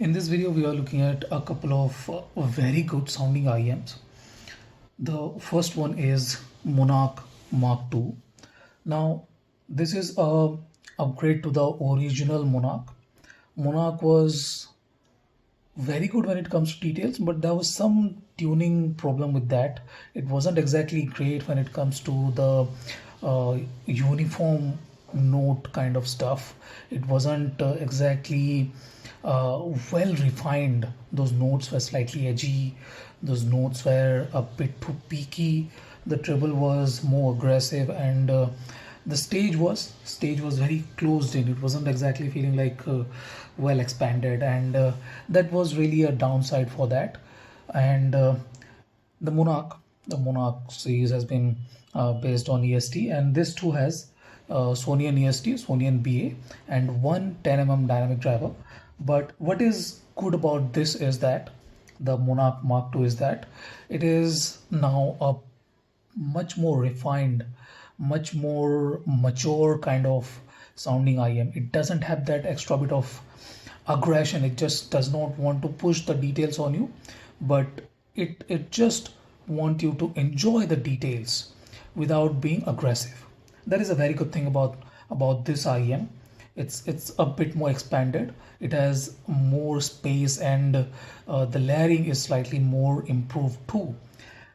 In this video, we are looking at a couple of very good sounding IEMs. The first one is Monarch Mark II. Now, this is a upgrade to the original Monarch. Monarch was very good when it comes to details, but there was some tuning problem with that. It wasn't exactly great when it comes to the uniform note kind of stuff. It wasn't exactly well refined. Those notes were slightly edgy. Those notes were a bit too peaky. The treble was more aggressive, and the stage was very closed in. It wasn't exactly feeling like well expanded, and that was really a downside for that. And the monarch series has been based on EST, and this too has Sonian EST, Sonian BA, and one 10 dynamic driver. But what is good about this is that the Monarch Mark II is that it is now a much more refined, much more mature kind of sounding IM. It doesn't have that extra bit of aggression. It just does not want to push the details on you, but it just want you to enjoy the details without being aggressive. That is a very good thing about this IM. It's a bit more expanded. It has more space, and the layering is slightly more improved too.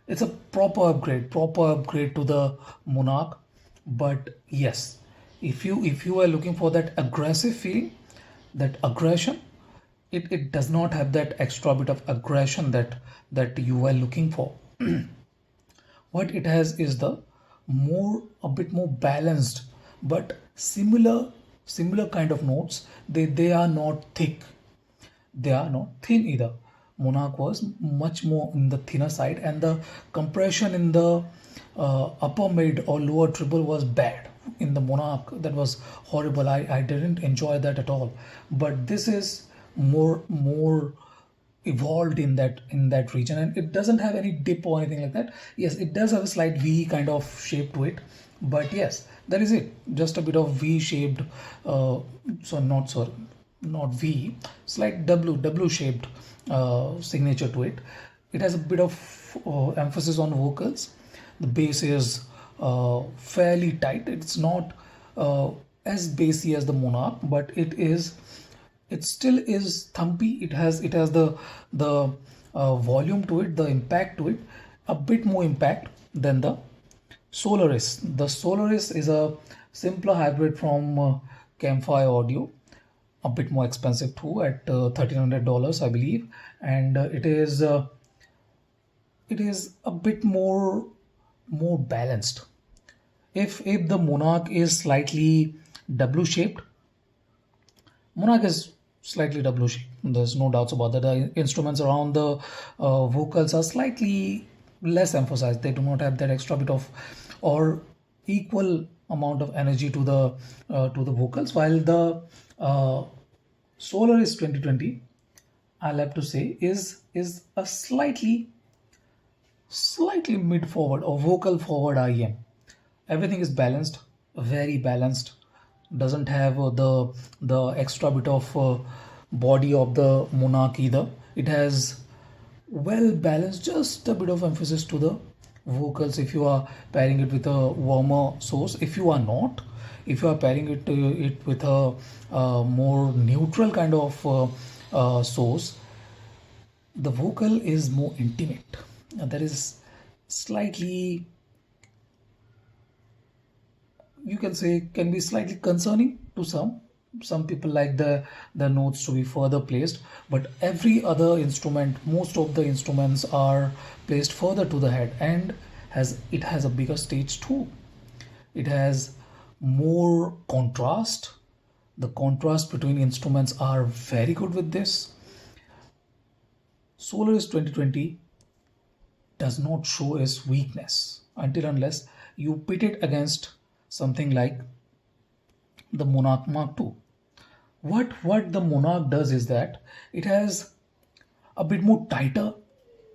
It's a proper upgrade to the Monarch. But yes, if you are looking for that aggressive feeling, that aggression, it does not have that extra bit of aggression that you are looking for. What it has is the a bit more balanced but similar kind of notes. They are not thick, they are not thin either. Monarch was much more in the thinner side, and the compression in the upper mid or lower treble was bad in the Monarch. That was horrible. I didn't enjoy that at all. But this is more evolved in that region, and it doesn't have any dip or anything like that. Yes, it does have a slight V kind of shape to it, but yes, that is it. Just a bit of V shaped, not V, slight W shaped signature to it. It has a bit of emphasis on vocals. The bass is fairly tight. It's not as bassy as the Monarch, but it still is thumpy. It has the volume to it, the impact to it, a bit more impact than the Solaris. The Solaris is a simpler hybrid from Thieaudio, a bit more expensive too at $1,300, I believe, and it is a bit more balanced. If the Monarch is slightly W shaped, Monarch is slightly W shaped. There's no doubts about that. The instruments around the vocals are slightly less emphasized. They do not have that extra bit of or equal amount of energy to the vocals. While the Solaris 2020, I'll have to say, is a slightly mid forward or vocal forward IEM. Everything is balanced, very balanced. Doesn't have the extra bit of body of the Monarch either. It has well balanced, just a bit of emphasis to the vocals if you are pairing it with a warmer source. If you are not, if you are pairing it with a more neutral kind of source, the vocal is more intimate. That is slightly, you can say, can be slightly concerning to some people. Like the notes to be further placed, but every other instrument, most of the instruments are placed further to the head, and it has a bigger stage too. It has more contrast. The contrast between instruments are very good with this. Solaris 2020 does not show its weakness until unless you pit it against something like the Monarch Mark II. What the Monarch does is that it has a bit more tighter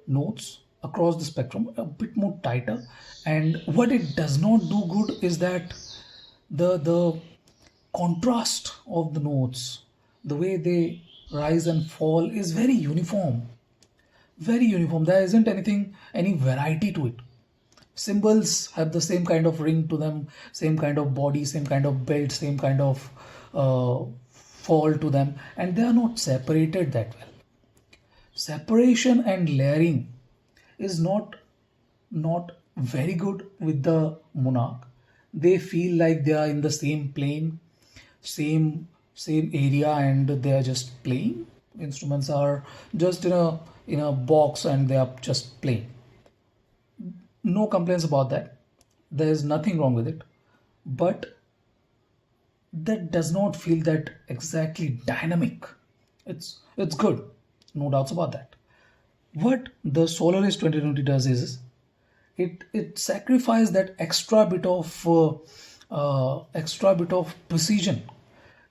notes across the spectrum, a bit more tighter. And what it does not do good is that the contrast of the notes, the way they rise and fall is very uniform. Very uniform. There isn't any variety to it. Symbols have the same kind of ring to them, same kind of body, same kind of belt, same kind of fall to them, and they are not separated that well. Separation and layering is not very good with the Monarch. They feel like they are in the same plane, same area, and they are just playing. Instruments are just in a box and they are just playing. No complaints about that. There is nothing wrong with it, but that does not feel that exactly dynamic. It's good, no doubts about that. What the Solaris 2020 does is it sacrifices that extra bit of precision.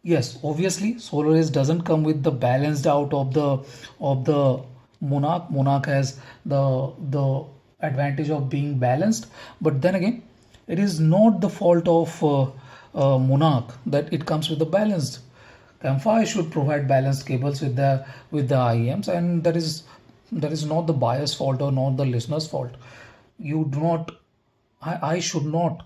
Yes, obviously Solaris doesn't come with the balanced out of the Monarch. Monarch has the advantage of being balanced, but then again, it is not the fault of Monarch that it comes with the balanced. Campfire should provide balanced cables with the IEMs, and that is not the buyer's fault or not the listener's fault. You do not. I should not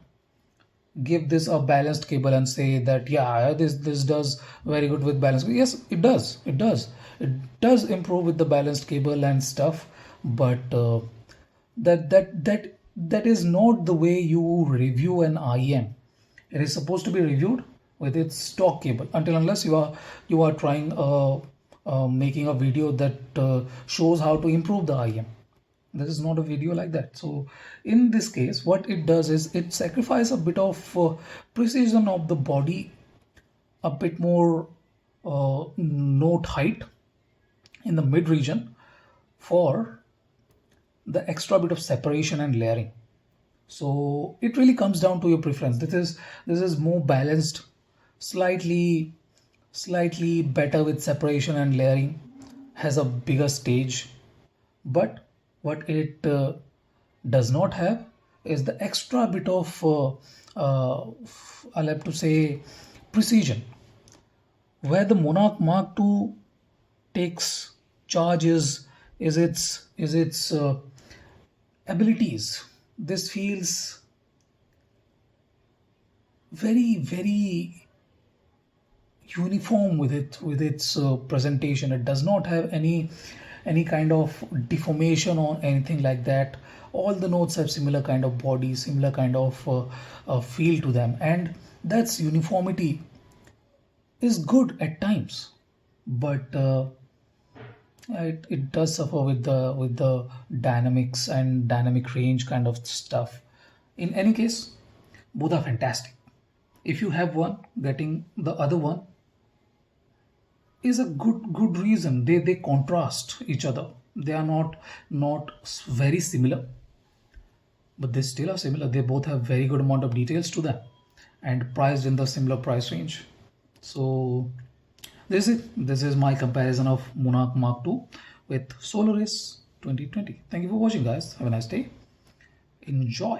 give this a balanced cable and say that yeah, this does very good with balance. Yes, it does improve with the balanced cable and stuff, but that is not the way you review an IEM. It is supposed to be reviewed with its stock cable until unless you are trying making a video that shows how to improve the IEM. This is not a video like that. So in this case, what it does is it sacrifices a bit of precision of the body, a bit more note height in the mid region for the extra bit of separation and layering. So it really comes down to your preference. This is more balanced, slightly better with separation and layering, has a bigger stage, but what it does not have is the extra bit of I'll have to say precision. Where the Monarch Mark II takes charge is its abilities. This feels very uniform with its presentation. It does not have any kind of deformation or anything like that. All the notes have similar kind of body, similar kind of feel to them, and that's uniformity is good at times, but it does suffer with the dynamics and dynamic range kind of stuff. In any case, both are fantastic. If you have one, getting the other one is a good reason. They contrast each other. They are not very similar, but they still are similar. They both have very good amount of details to them and priced in the similar price range. So this is it. This is my comparison of Monarch Mark II with Solaris 2020. Thank you for watching, guys. Have a nice day. Enjoy.